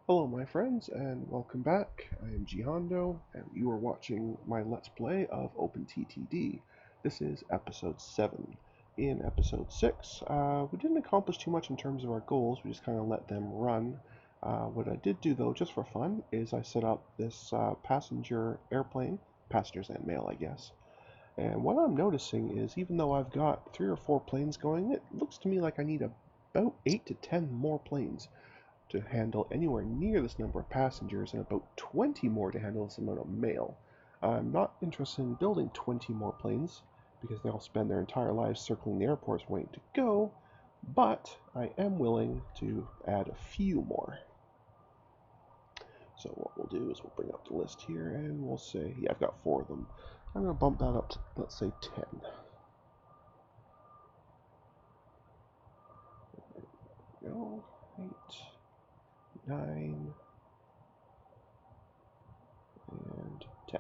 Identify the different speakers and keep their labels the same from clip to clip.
Speaker 1: Hello my friends and welcome back. I am Gihondo and you are watching my Let's Play of OpenTTD. This is episode 7. In episode 6, we didn't accomplish too much in terms of our goals, we just kind of let them run. What I did do though, just for fun, is I set up this passenger airplane, passengers and mail I guess. And what I'm noticing is even though I've got 3 or 4 planes going, it looks to me like I need about 8 to 10 more planes to handle anywhere near this number of passengers and about 20 more to handle this amount of mail. I'm not interested in building 20 more planes because they'll spend their entire lives circling the airports waiting to go, but I am willing to add a few more. So what we'll do is we'll bring up the list here and we'll say, yeah, I've got 4 of them. I'm going to bump that up to, let's say, 10. There we go. 8, 9, and 10.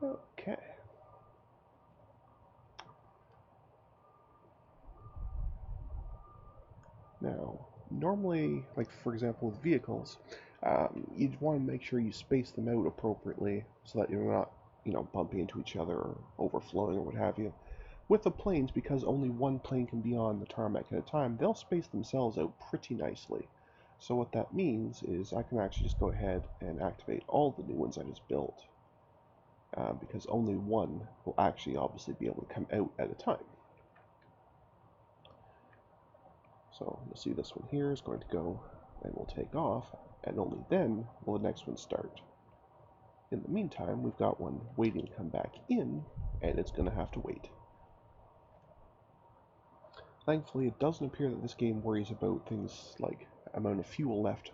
Speaker 1: Okay. Now, normally, like for example with vehicles, you'd want to make sure you space them out appropriately so that you're not, bumping into each other or overflowing or what have you. With the planes, because only one plane can be on the tarmac at a time, they'll space themselves out pretty nicely. So what that means is I can actually just go ahead and activate all the new ones I just built, because only one will actually obviously be able to come out at a time. So you'll see this one here is going to go and will take off, and only then will the next one start. In the meantime, we've got one waiting to come back in, and it's going to have to wait. Thankfully, it doesn't appear that this game worries about things like amount of fuel left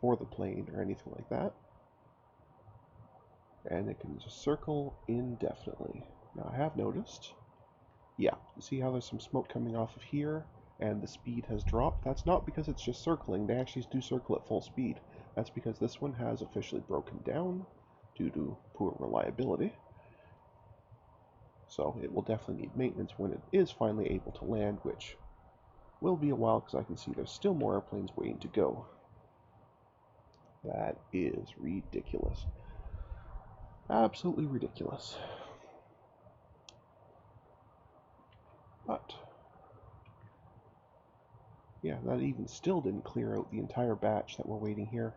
Speaker 1: for the plane or anything like that. And it can just circle indefinitely. Now I have noticed, yeah, you see how there's some smoke coming off of here? And the speed has dropped. That's not because it's just circling. They actually do circle at full speed. That's because this one has officially broken down due to poor reliability. So it will definitely need maintenance when it is finally able to land, which will be a while because I can see there's still more airplanes waiting to go. That is ridiculous. Absolutely ridiculous. But yeah, that even still didn't clear out the entire batch that we're waiting here.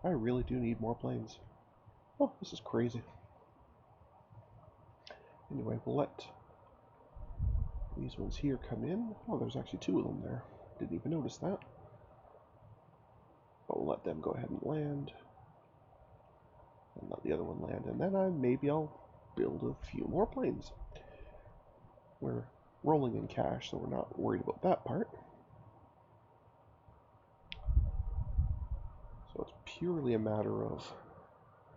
Speaker 1: I really do need more planes. Oh, this is crazy. Anyway, we'll let these ones here come in. Oh, there's actually 2 of them there. Didn't even notice that. But we'll let them go ahead and land. And let the other one land. And then maybe I'll build a few more planes. We're rolling in cash, so we're not worried about that part. So it's purely a matter of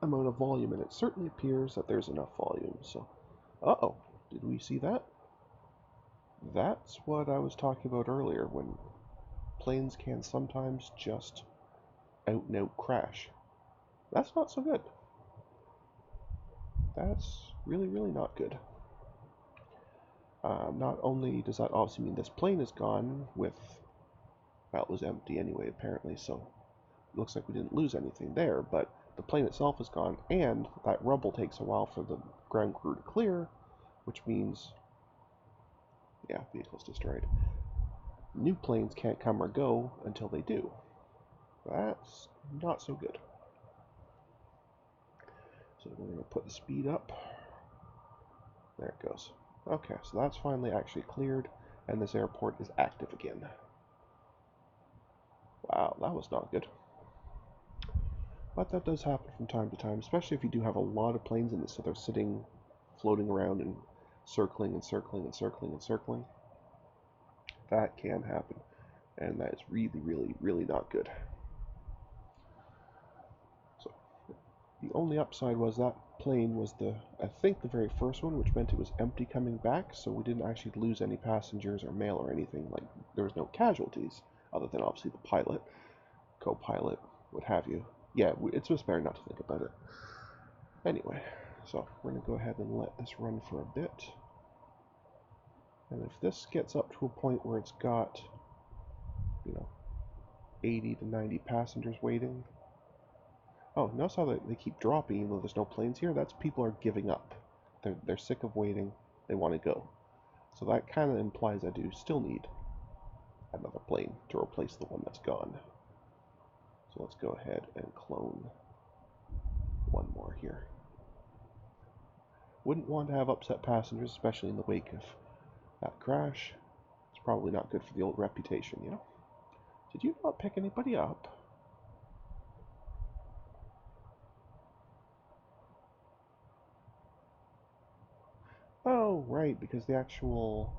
Speaker 1: amount of volume, and it certainly appears that there's enough volume. So, uh-oh, did we see that? That's what I was talking about earlier, when planes can sometimes just out and out crash. That's not so good. That's really, really not good. Not only does that obviously mean this plane is gone with, well, it was empty anyway apparently, so it looks like we didn't lose anything there, but the plane itself is gone, and that rubble takes a while for the ground crew to clear, which means, yeah, vehicle's destroyed. New planes can't come or go until they do. That's not so good. So we're going to put the speed up. There it goes. Okay, so that's finally actually cleared, and this airport is active again. Wow, that was not good. But that does happen from time to time, especially if you do have a lot of planes in this, so they're sitting, floating around and circling and circling and circling and circling. That can happen, and that is really, really, really not good. So the only upside was that plane was I think the very first one, which meant it was empty coming back, so we didn't actually lose any passengers or mail or anything. Like, there was no casualties, other than obviously the pilot, co-pilot, what have you. Yeah, it's just better not to think about it. Anyway, so we're going to go ahead and let this run for a bit. And if this gets up to a point where it's got, 80 to 90 passengers waiting. Oh, notice how they keep dropping even though there's no planes here? That's people are giving up. They're sick of waiting. They want to go. So that kind of implies I do still need another plane to replace the one that's gone. So let's go ahead and clone one more here. Wouldn't want to have upset passengers, especially in the wake of that crash. It's probably not good for the old reputation, you know? Did you not pick anybody up? Oh, right, because the actual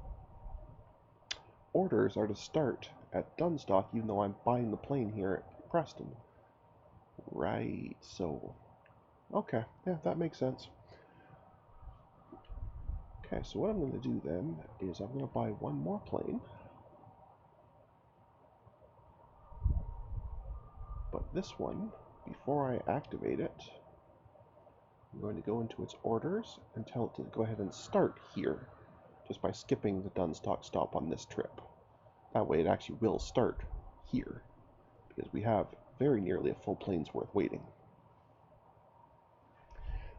Speaker 1: orders are to start at Dunstock, even though I'm buying the plane here at Preston. Right, so... Okay, yeah, that makes sense. Okay, so what I'm going to do then is I'm going to buy one more plane. But this one, before I activate it, I'm going to go into its orders and tell it to go ahead and start here, just by skipping the Dunstock stop on this trip. That way it actually will start here, because we have very nearly a full plane's worth waiting.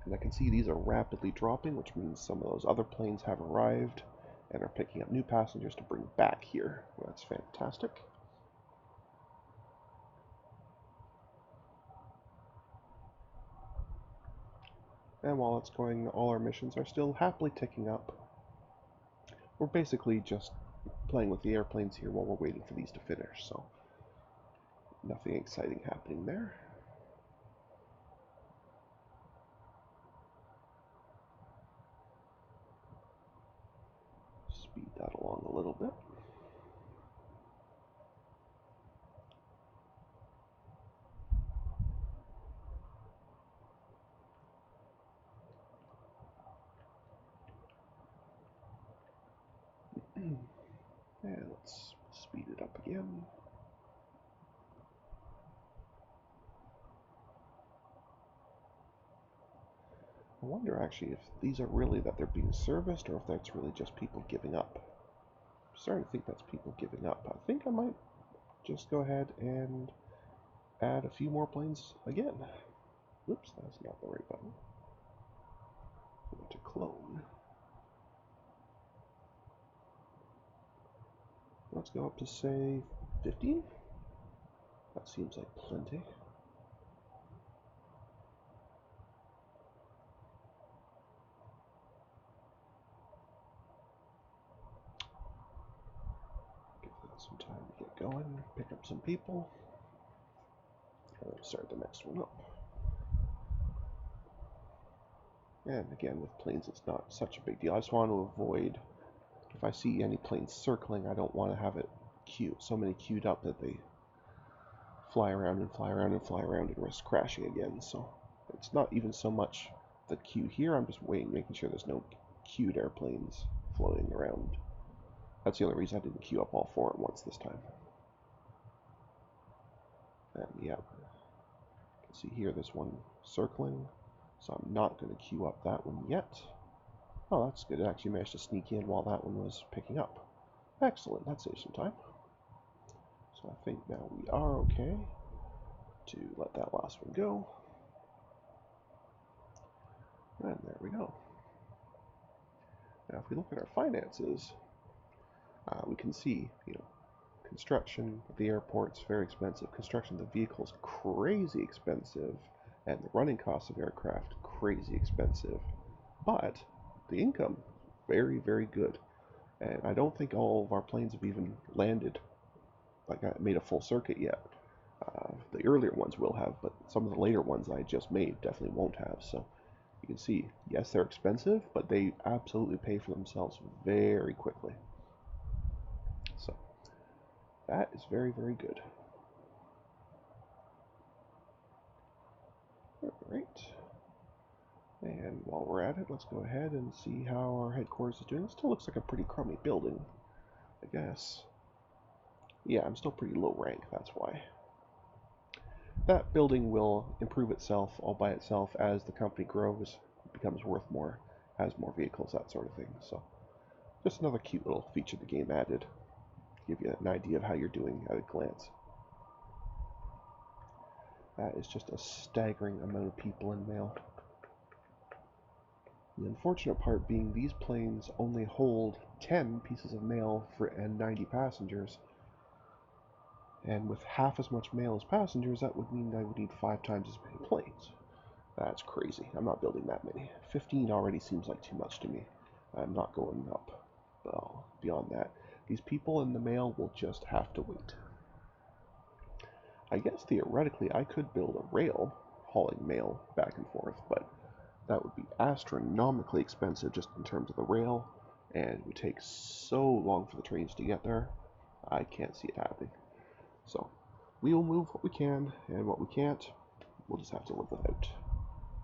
Speaker 1: And I can see these are rapidly dropping, which means some of those other planes have arrived and are picking up new passengers to bring back here. That's fantastic. And while it's going, all our missions are still happily ticking up. We're basically just playing with the airplanes here while we're waiting for these to finish, so nothing exciting happening there. Speed that along a little bit. And let's speed it up again. I wonder actually if these are really that they're being serviced or if that's really just people giving up. I'm starting to think that's people giving up. I think I might just go ahead and add a few more planes again. Oops, that's not the right button. Go to clone. Let's go up to say 15. That seems like plenty. Give that some time to get going, pick up some people, and start the next one up. And again, with planes, it's not such a big deal. I just want to avoid, if I see any planes circling, I don't want to have it so many queued up that they fly around and fly around and fly around and risk crashing again. So it's not even so much the queue here. I'm just making sure there's no queued airplanes floating around. That's the only reason I didn't queue up all four at once this time. And yeah, you can see here there's one circling, so I'm not going to queue up that one yet. Oh, that's good. It actually managed to sneak in while that one was picking up. Excellent. That saves some time. So I think now we are okay to let that last one go. And there we go. Now if we look at our finances, we can see, construction of the airport's very expensive. Construction of the vehicles, crazy expensive. And the running costs of aircraft, crazy expensive. But the income, very, very good. And I don't think all of our planes have even landed, like I made a full circuit yet. The earlier ones will have, but some of the later ones I just made definitely won't have. So you can see, yes, they're expensive, but they absolutely pay for themselves very quickly. So that is very, very good. All right. And while we're at it, let's go ahead and see how our headquarters is doing. It still looks like a pretty crummy building, I guess. Yeah, I'm still pretty low rank, that's why. That building will improve itself all by itself as the company grows, becomes worth more, has more vehicles, that sort of thing. So, just another cute little feature the game added. Give you an idea of how you're doing at a glance. That is just a staggering amount of people in mail. The unfortunate part being these planes only hold 10 pieces of mail and 90 passengers. And with half as much mail as passengers, that would mean I would need 5 times as many planes. That's crazy. I'm not building that many. 15 already seems like too much to me. I'm not going up. Well, beyond that, these people in the mail will just have to wait. I guess theoretically I could build a rail hauling mail back and forth, but that would be astronomically expensive just in terms of the rail, and it would take so long for the trains to get there. I can't see it happening. So we will move what we can, and what we can't, we'll just have to live without.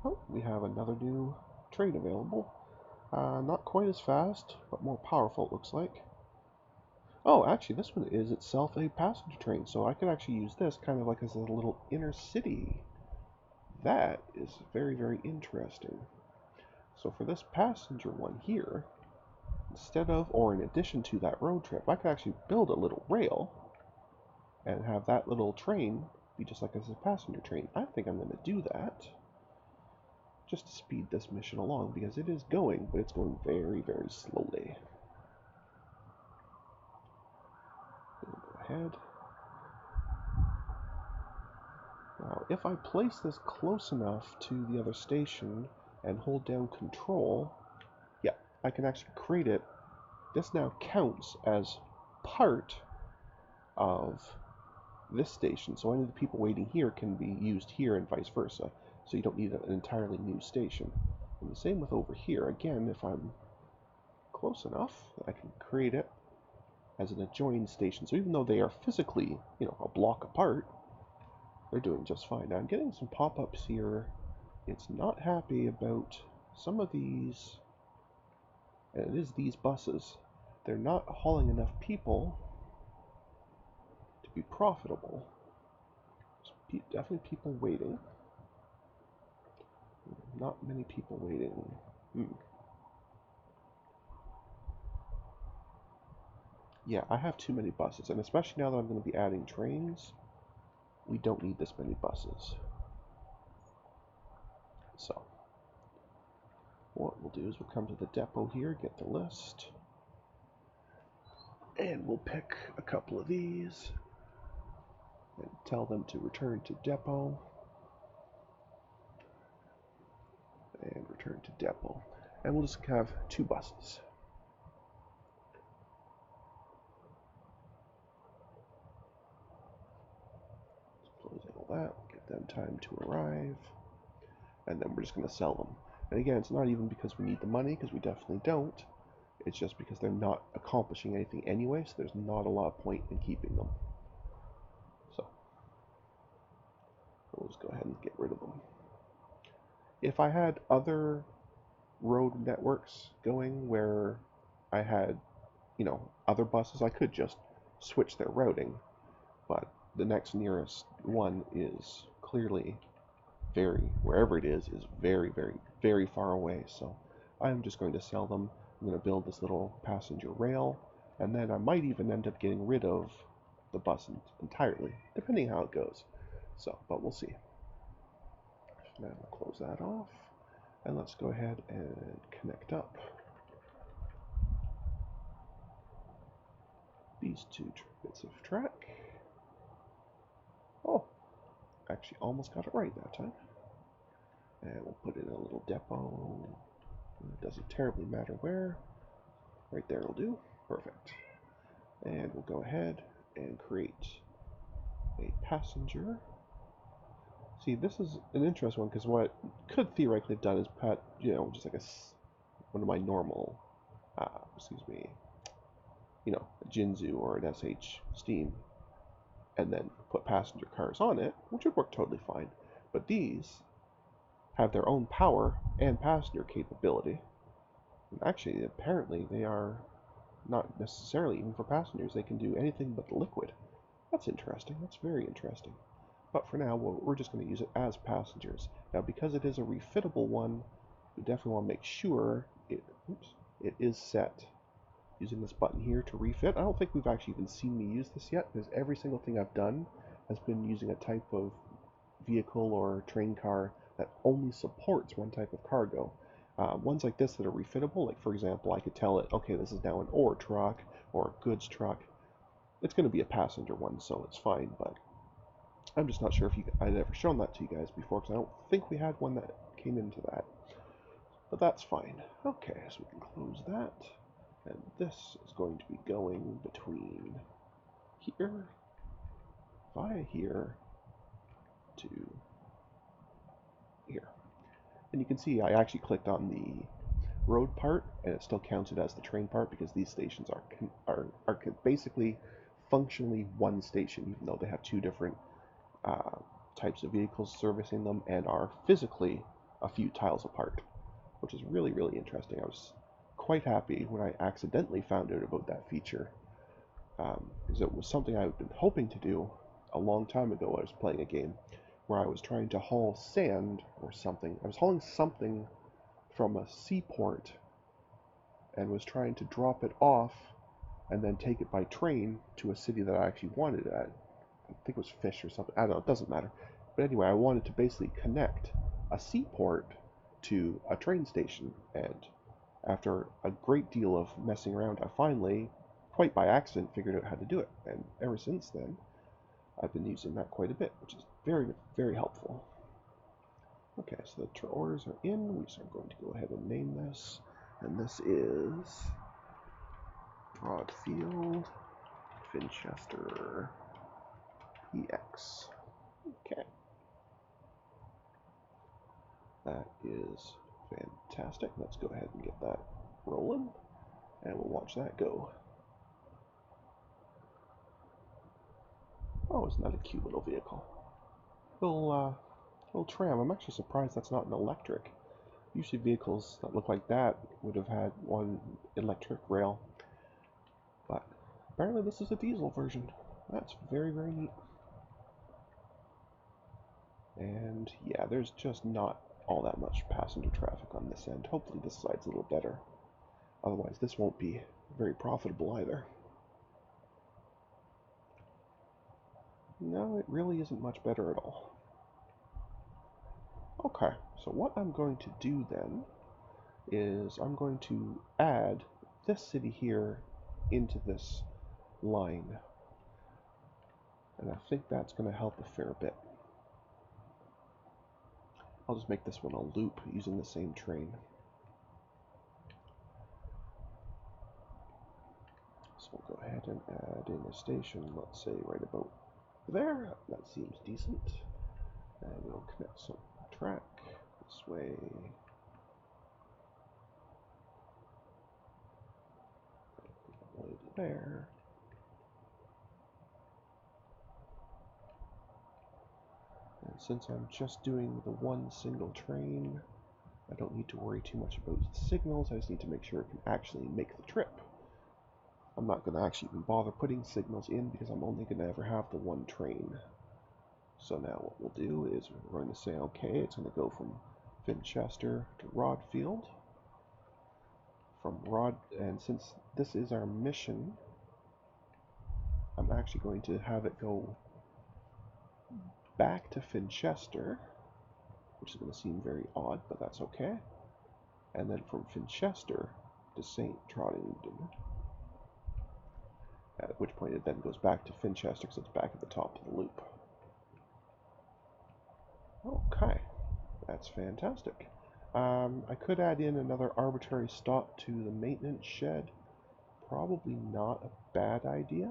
Speaker 1: Oh, we have another new train available. Not quite as fast, but more powerful it looks like. Oh, actually this one is itself a passenger train, so I could actually use this kind of like as a little inner city. That is very, very interesting. So for this passenger one here, instead of or in addition to that road trip, I could actually build a little rail and have that little train be just like as a passenger train. I think I'm going to do that just to speed this mission along because it is going, but it's going very, very slowly. We'll go ahead. Now, if I place this close enough to the other station and hold down control, yeah, I can actually create it. This now counts as part of this station, so any of the people waiting here can be used here and vice versa, so you don't need an entirely new station. And the same with over here. Again, if I'm close enough, I can create it as an adjoined station, so even though they are physically, a block apart, they're doing just fine. Now I'm getting some pop-ups here. It's not happy about some of these, and it is these buses. They're not hauling enough people to be profitable. There's definitely people waiting. Not many people waiting. Yeah, I have too many buses, and especially now that I'm going to be adding trains, we don't need this many buses. So, what we'll do is we'll come to the depot here, get the list, and we'll pick a couple of these and tell them to return to depot and return to depot. And we'll just have 2 buses. Close all that, give them time to arrive, and then we're just going to sell them. And again, it's not even because we need the money, because we definitely don't. It's just because they're not accomplishing anything anyway, so there's not a lot of point in keeping them. So, we'll just go ahead and get rid of them. If I had other road networks going where I had, other buses, I could just switch their routing, but the next nearest one is clearly wherever it is very, very, very far away, so I'm just going to sell them. I'm going to build this little passenger rail, and then I might even end up getting rid of the bus entirely, depending how it goes. So, but we'll see. Now we'll close that off, and let's go ahead and connect up these 2 bits of track. Oh, actually almost got it right that time. And we'll put it in a little depot. It doesn't terribly matter where. Right there will do. Perfect. And we'll go ahead and create a passenger. See, this is an interesting one because what I could theoretically have done is put, just like one of my normal, a Jinzu or an SH Steam, and then put passenger cars on it, which would work totally fine. But these have their own power and passenger capability. And actually, apparently, they are not necessarily even for passengers. They can do anything but liquid. That's interesting. That's very interesting. But for now, we're just going to use it as passengers. Now, because it is a refittable one, we definitely want to make sure it is set. Using this button here to refit. I don't think we've actually even seen me use this yet, because every single thing I've done has been using a type of vehicle or train car that only supports one type of cargo. Ones like this that are refittable, like for example, I could tell it, okay, this is now an ore truck or a goods truck. It's going to be a passenger one, so it's fine, but I'm just not sure if I'd ever shown that to you guys before, because I don't think we had one that came into that. But that's fine. Okay, so we can close that. And this is going to be going between here, via here, to here. And you can see I actually clicked on the road part, and it still counts it as the train part because these stations are basically functionally one station, even though they have two different uh, types of vehicles servicing them and are physically a few tiles apart, which is really, really interesting. I was quite happy when I accidentally found out about that feature, because it was something I've been hoping to do a long time ago. I was playing a game where I was trying to haul sand or something. I was hauling something from a seaport and was trying to drop it off and then take it by train to a city that I actually wanted at. I think it was Fish or something. I don't know, it doesn't matter. But anyway, I wanted to basically connect a seaport to a train station, and after a great deal of messing around, I finally, quite by accident, figured out how to do it. And ever since then, I've been using that quite a bit, which is very, very helpful. Okay, so the orders are in. We are going to go ahead and name this. And this is Broadfield, Finchester, PX. Okay. That is fantastic. Let's go ahead and get that rolling, and we'll watch that go. Oh, isn't that a cute little vehicle? Little tram. I'm actually surprised that's not an electric. Usually vehicles that look like that would have had one electric rail, but apparently this is a diesel version. That's very, very neat. And yeah, there's just not all that much passenger traffic on this end. Hopefully this side's a little better. Otherwise this won't be very profitable either. No, it really isn't much better at all. Okay, so what I'm going to do then is I'm going to add this city here into this line. And I think that's going to help a fair bit. I'll just make this one a loop using the same train. So we'll go ahead and add in a station, let's say right about there. That seems decent. And we'll connect some track this way. There. And since I'm just doing the one single train, I don't need to worry too much about the signals. I just need to make sure it can actually make the trip. I'm not going to actually even bother putting signals in because I'm only going to ever have the one train. So now what we'll do is we're going to say, okay, it's going to go from Finchester to Rodfield. And since this is our mission, I'm actually going to have it go back to Finchester, which is going to seem very odd, but that's okay. And then from Finchester to St. Trottington, at which point it then goes back to Finchester because it's back at the top of the loop. Okay, that's fantastic. I could add in another arbitrary stop to the maintenance shed. Probably not a bad idea.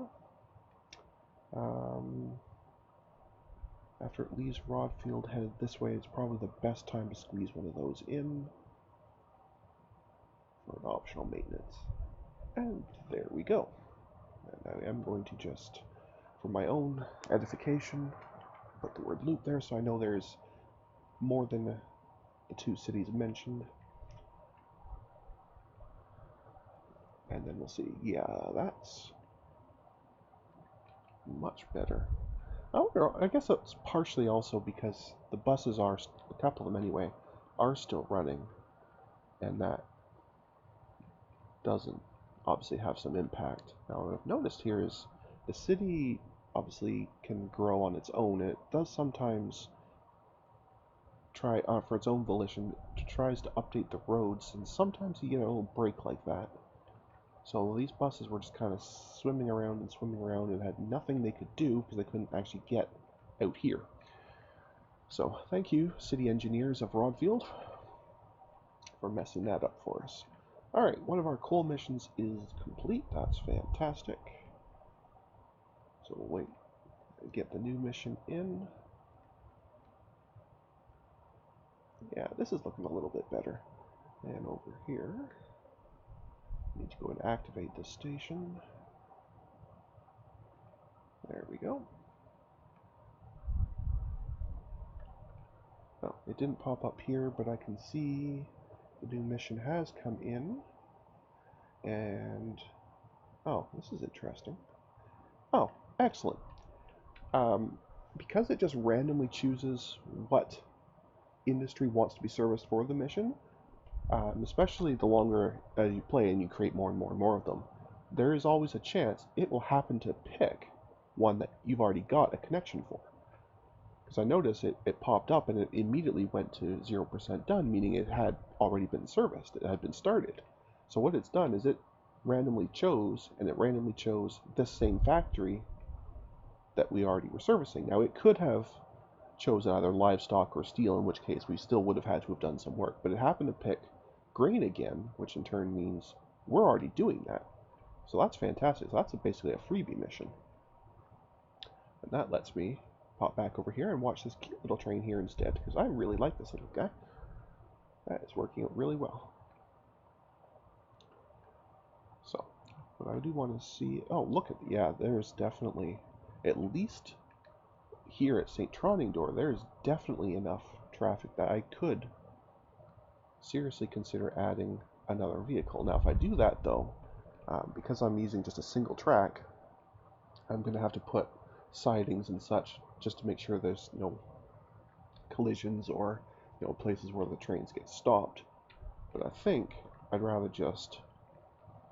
Speaker 1: After it leaves Rodfield headed this way, it's probably the best time to squeeze one of those in for an optional maintenance. And there we go. And I am going to just, for my own edification, put the word loop there so I know there's more than the two cities mentioned. And then we'll see. Yeah, that's much better. I guess it's partially also because the buses are, a couple of them anyway, are still running. And that doesn't obviously have some impact. Now, what I've noticed here is the city obviously can grow on its own, and it does sometimes for its own volition, tries to update the roads, and sometimes you get a little break like that. So these buses were just kind of swimming around and had nothing they could do because they couldn't actually get out here. So thank you, city engineers of Rodfield, for messing that up for us. Alright, one of our coal missions is complete. That's fantastic. So we'll wait and get the new mission in. Yeah, this is looking a little bit better. And over here, we need to go and activate this station. There we go. Oh, it didn't pop up here, but I can see the new mission has come in. And, oh, this is interesting. Oh, excellent. Because it just randomly chooses what industry wants to be serviced for the mission, especially the longer you play and you create more and more and more of them, there is always a chance it will happen to pick one that you've already got a connection for. Because I noticed it popped up and it immediately went to 0% done, meaning it had already been serviced, it had been started. So what it's done is it randomly chose this same factory that we already were servicing. Now it could have chosen either livestock or steel, in which case we still would have had to have done some work, but it happened to pick grain again, which in turn means we're already doing that. So that's fantastic. So that's basically a freebie mission. And that lets me pop back over here and watch this cute little train here instead, because I really like this little guy. That is working out really well. So, what I do want to see... Oh, look at... Yeah, there's definitely... At least here at St. Trondingdor, there's definitely enough traffic that I could seriously consider adding another vehicle. Now, if I do that, though, because I'm using just a single track, I'm going to have to put sidings and such just to make sure there's no collisions or places where the trains get stopped. But I think I'd rather just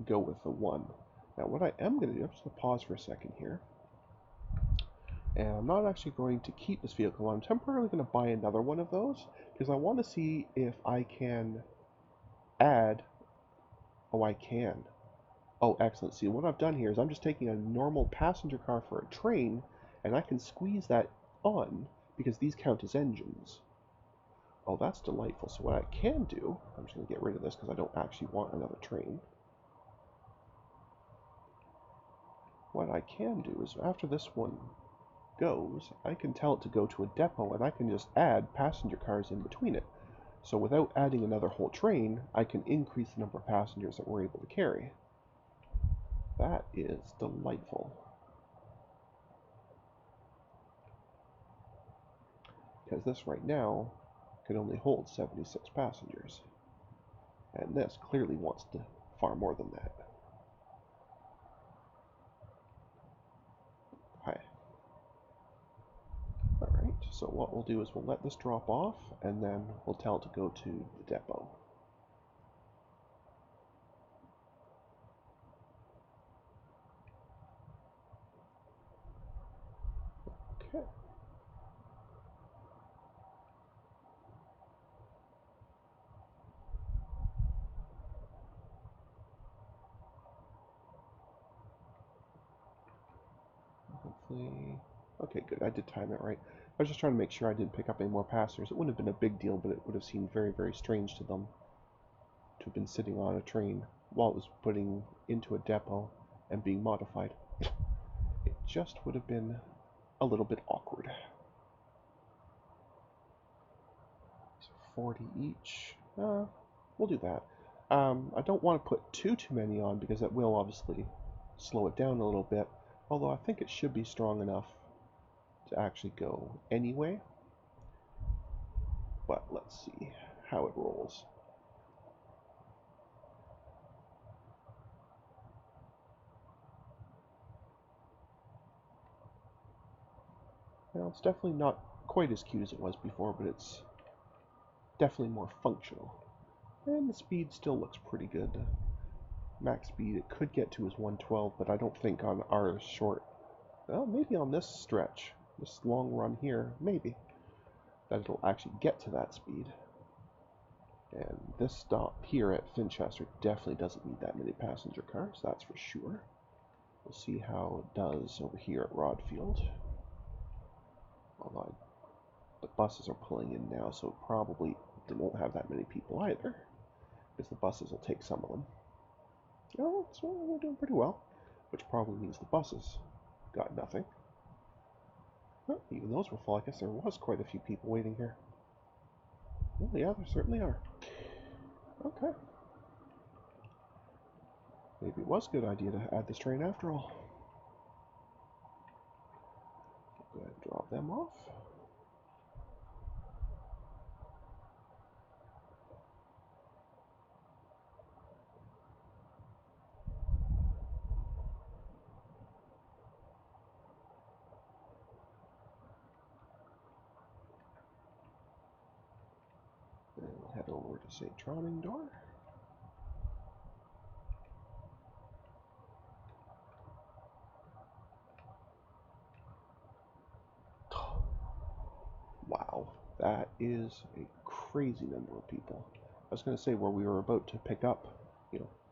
Speaker 1: go with the one. Now, what I am going to do, I'm just going to pause for a second here. And I'm not actually going to keep this vehicle. I'm temporarily going to buy another one of those because I want to see if I can add... Oh, I can. Oh, excellent. See, what I've done here is I'm just taking a normal passenger car for a train, and I can squeeze that on because these count as engines. Oh, that's delightful. So what I can do, I'm just going to get rid of this because I don't actually want another train. What I can do is after this one goes, I can tell it to go to a depot, and I can just add passenger cars in between it. So without adding another whole train, I can increase the number of passengers that we're able to carry. That is delightful. Because this right now can only hold 76 passengers. And this clearly wants to far more than that. Hi. Alright, so what we'll do is we'll let this drop off, and then we'll tell it to go to the depot. Okay. Hopefully... Okay, good. I did time it right. I was just trying to make sure I didn't pick up any more passengers. It wouldn't have been a big deal, but it would have seemed very, very strange to them to have been sitting on a train while it was putting into a depot and being modified. It just would have been a little bit awkward. So 40 each. We'll do that. I don't want to put too many on because that will obviously slow it down a little bit. Although I think it should be strong enough to actually go anyway. But let's see how it rolls. Well, it's definitely not quite as cute as it was before, but it's definitely more functional. And the speed still looks pretty good. Max speed it could get to is 112, but I don't think on our short... Well, maybe on this stretch, this long run here, maybe. that it'll actually get to that speed. And this stop here at Finchester definitely doesn't need that many passenger cars, that's for sure. We'll see how it does over here at Rodfield. Although the buses are pulling in now, so probably they won't have that many people either, because the buses will take some of them. Oh, so we're doing pretty well, which probably means the buses got nothing. Oh, even those were full. I guess there was quite a few people waiting here. Well, yeah, there certainly are. Okay. Maybe it was a good idea to add this train after all. Go ahead and drop them off. And we'll head over to St. Tronningdor. Wow, that is a crazy number of people. I was going to say where we were about to pick up,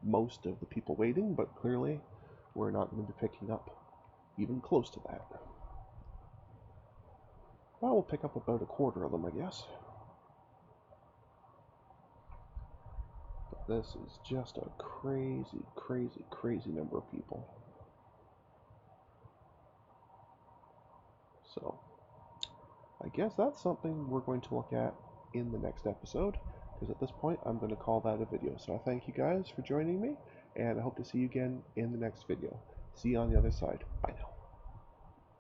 Speaker 1: most of the people waiting, but clearly we're not going to be picking up even close to that. Well, we'll pick up about a quarter of them, I guess. But this is just a crazy, crazy, crazy number of people. So, I guess that's something we're going to look at in the next episode, because at this point I'm going to call that a video. So I thank you guys for joining me, and I hope to see you again in the next video. See you on the other side. Bye now.